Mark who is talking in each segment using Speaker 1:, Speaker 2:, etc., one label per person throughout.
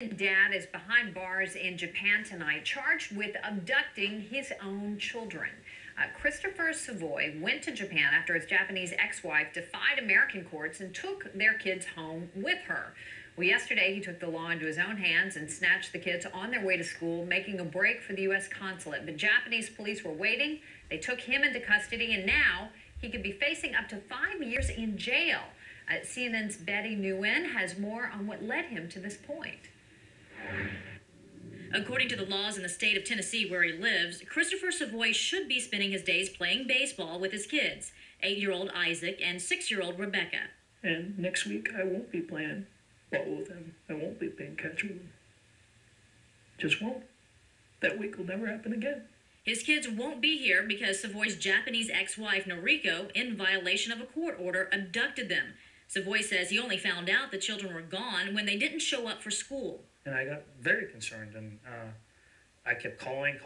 Speaker 1: Dad is behind bars in Japan tonight, charged with abducting his own children. Christopher Savoie went to Japan after his Japanese ex-wife defied American courts and took their kids home with her. Well, yesterday he took the law into his own hands and snatched the kids on their way to school, making a break for the U.S. consulate. But Japanese police were waiting. They took him into custody, and now he could be facing up to 5 years in jail. CNN's Betty Nguyen has more on what led him to this point.
Speaker 2: According to the laws in the state of Tennessee where he lives, Christopher Savoie should be spending his days playing baseball with his kids, 8-year-old Isaac and 6-year-old Rebecca.
Speaker 3: And next week I won't be playing ball with them. I won't be playing catch with them. Just won't. That week will never happen again.
Speaker 2: His kids won't be here because Savoie's Japanese ex-wife Noriko, in violation of a court order, abducted them. Savoie says he only found out the children were gone when they didn't show up for school.
Speaker 3: And I got very concerned, and I kept calling.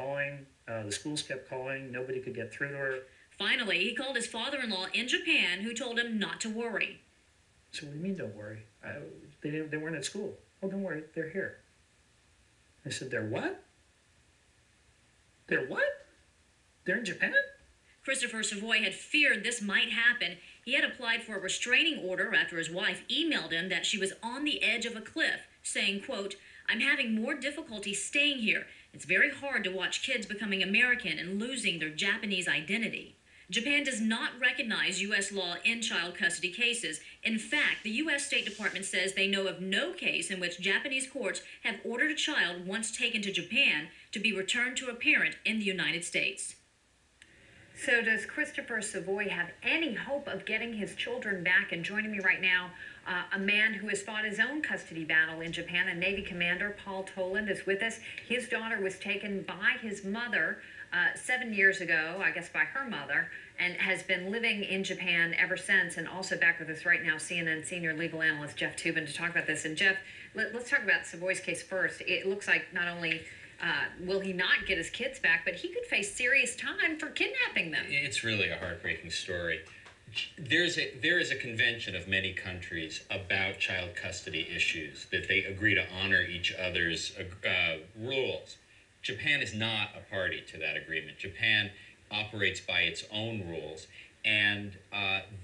Speaker 3: The schools kept calling. Nobody could get through to her.
Speaker 2: Finally, he called his father-in-law in Japan, who told him not to worry.
Speaker 3: So what do you mean, don't worry? They weren't at school. Oh, don't worry, they're here. I said, they're what? They're what? They're in Japan?
Speaker 2: Christopher Savoie had feared this might happen. He had applied for a restraining order after his wife emailed him that she was on the edge of a cliff, saying, quote, "I'm having more difficulty staying here. It's very hard to watch kids becoming American and losing their Japanese identity." Japan does not recognize U.S. law in child custody cases. In fact, the U.S. State Department says they know of no case in which Japanese courts have ordered a child once taken to Japan to be returned to a parent in the United States.
Speaker 1: So does Christopher Savoie have any hope of getting his children back? And joining me right now, a man who has fought his own custody battle in Japan, a Navy commander, Paul Toland, is with us. His daughter was taken by his mother 7 years ago, I guess by her mother, and has been living in Japan ever since. And also back with us right now, CNN senior legal analyst Jeff Toobin to talk about this. And Jeff, let's talk about Savoie's case first. It looks like not only will he not get his kids back, but he could face serious time for kidnapping them.
Speaker 4: It's really a heartbreaking story. There is a convention of many countries about child custody issues that they agree to honor each other's rules. Japan is not a party to that agreement. Japan operates by its own rules, and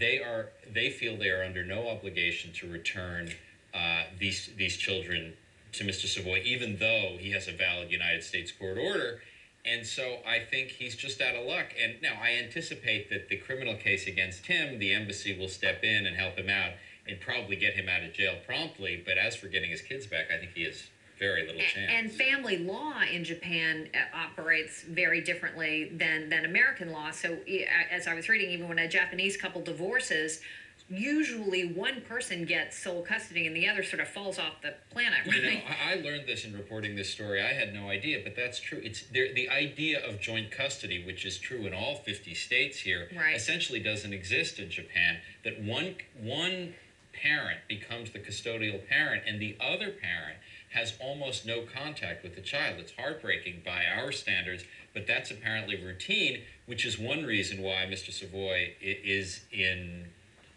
Speaker 4: they feel they are under no obligation to return these children to Mr. Savoie, even though he has a valid United States court order. And so I think he's just out of luck. And now I anticipate that the criminal case against him, the embassy will step in and help him out and probably get him out of jail promptly. But as for getting his kids back, I think he has very little chance.
Speaker 1: And family law in Japan operates very differently than American law. So as I was reading, even when a Japanese couple divorces, usually one person gets sole custody and the other sort of falls off the planet, right?
Speaker 4: You know, I learned this in reporting this story. I had no idea, but that's true. It's the idea of joint custody, which is true in all 50 states here,
Speaker 1: right,
Speaker 4: essentially doesn't exist in Japan, that one parent becomes the custodial parent and the other parent has almost no contact with the child. It's heartbreaking by our standards, but that's apparently routine, which is one reason why Mr. Savoie is in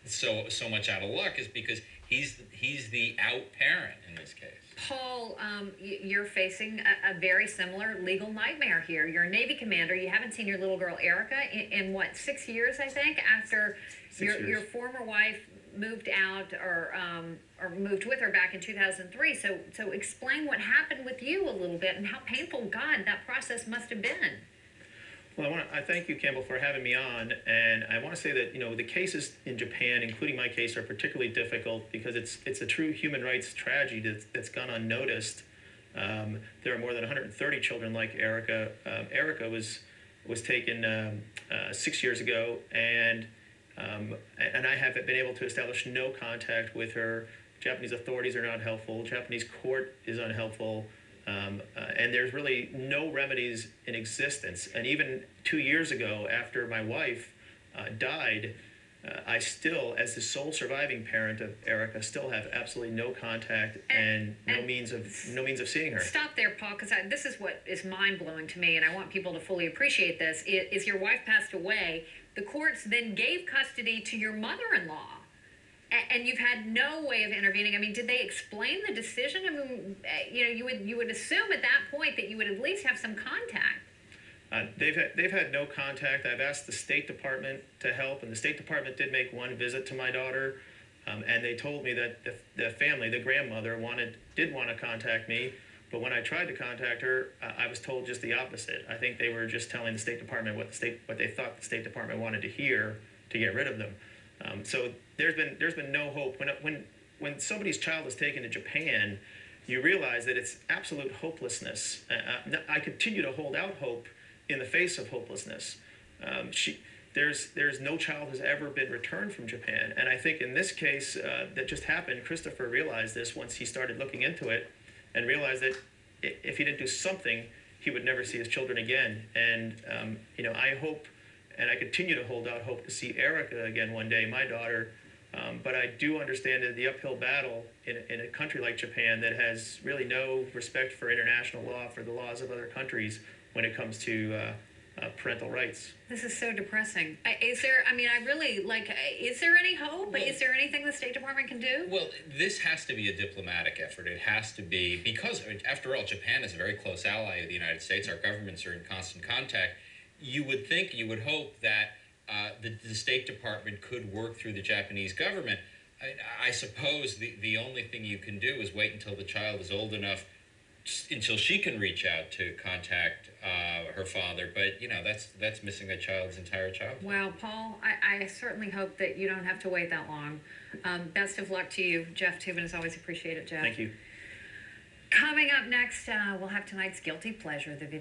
Speaker 4: so much out of luck, is because he's the out parent in this case.
Speaker 1: Paul, you're facing a very similar legal nightmare here. You're a Navy commander. You haven't seen your little girl Erica in what, 6 years, I think, after your former wife moved out or moved with her back in 2003. So explain what happened with you a little bit and how painful, God, that process must have been.
Speaker 3: Well, I thank you, Campbell, for having me on. And I want to say that, the cases in Japan, including my case, are particularly difficult because it's a true human rights tragedy that's gone unnoticed. There are more than 130 children like Erica. Erica was taken 6 years ago, and I have been able to establish no contact with her. Japanese authorities are not helpful. Japanese court is unhelpful. And there's really no remedies in existence. And even 2 years ago, after my wife died, I still, as the sole surviving parent of Erica, still have absolutely no contact and no means of seeing her.
Speaker 1: Stop there, Paul, because this is what is mind-blowing to me, and I want people to fully appreciate this. Is your wife passed away, the courts then gave custody to your mother-in-law. And you've had no way of intervening. I mean, did they explain the decision? I mean, you would assume at that point that you would at least have some contact.
Speaker 3: They've had no contact. I've asked the State Department to help, and the State Department did make one visit to my daughter, and they told me that the family, the grandmother, did want to contact me, but when I tried to contact her, I was told just the opposite. I think they were just telling the State Department what they thought the State Department wanted to hear to get rid of them. So there's been no hope. When somebody's child is taken to Japan, you realize that it's absolute hopelessness. I continue to hold out hope in the face of hopelessness. There's no child has ever been returned from Japan, and I think in this case that just happened, Christopher realized this once he started looking into it, and realized that if he didn't do something, he would never see his children again. And I hope, and I continue to hold out hope to see Erica again one day, my daughter. But I do understand that the uphill battle in a country like Japan that has really no respect for international law, for the laws of other countries when it comes to parental rights.
Speaker 1: This is so depressing. Is there any hope?
Speaker 4: Well,
Speaker 1: is there anything the State Department can do?
Speaker 4: Well, this has to be a diplomatic effort. It has to be, because, after all, Japan is a very close ally of the United States. Our governments are in constant contact. You would hope that the State Department could work through the Japanese government. I suppose the only thing you can do is wait until the child is old enough, until she can reach out to contact her father. But that's missing a child's entire childhood.
Speaker 1: Well, Paul, I certainly hope that you don't have to wait that long. Best of luck to you. Jeff Toobin, as always, appreciate it, Jeff.
Speaker 3: Thank you.
Speaker 1: Coming up next, we'll have tonight's Guilty Pleasure, the video.